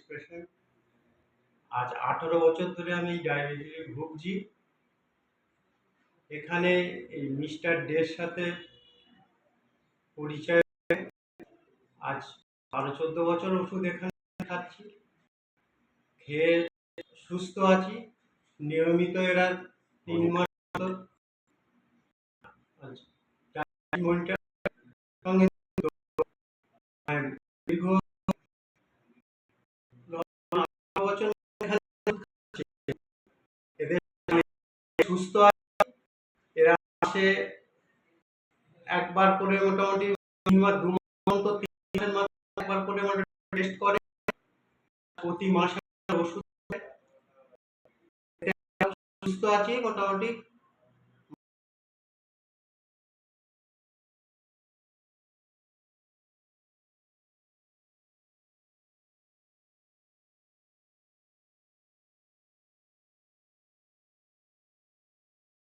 Patient. আজ 18 বছর ধরে আমি এই ডায়াবেটিসে ভুগছি। এখানে এই মিস্টার ডের সাথে পরিচয়, আজ 12-14 বছর ওষুধ এখানে খাচ্ছি, খেয়ে সুস্থ আছি। নিয়মিত এরা 3 মাস মনিটর সঙ্গে দীর্ঘ বছর এখানে এদের সুস্থ আছে। এরা মাসে একবার করে মোটামুটি 2 মাস অন্তর 3 মাস একবার করে টেস্ট করে, প্রতি মাসে ওষুধ সুস্থ আছি মোটামুটি।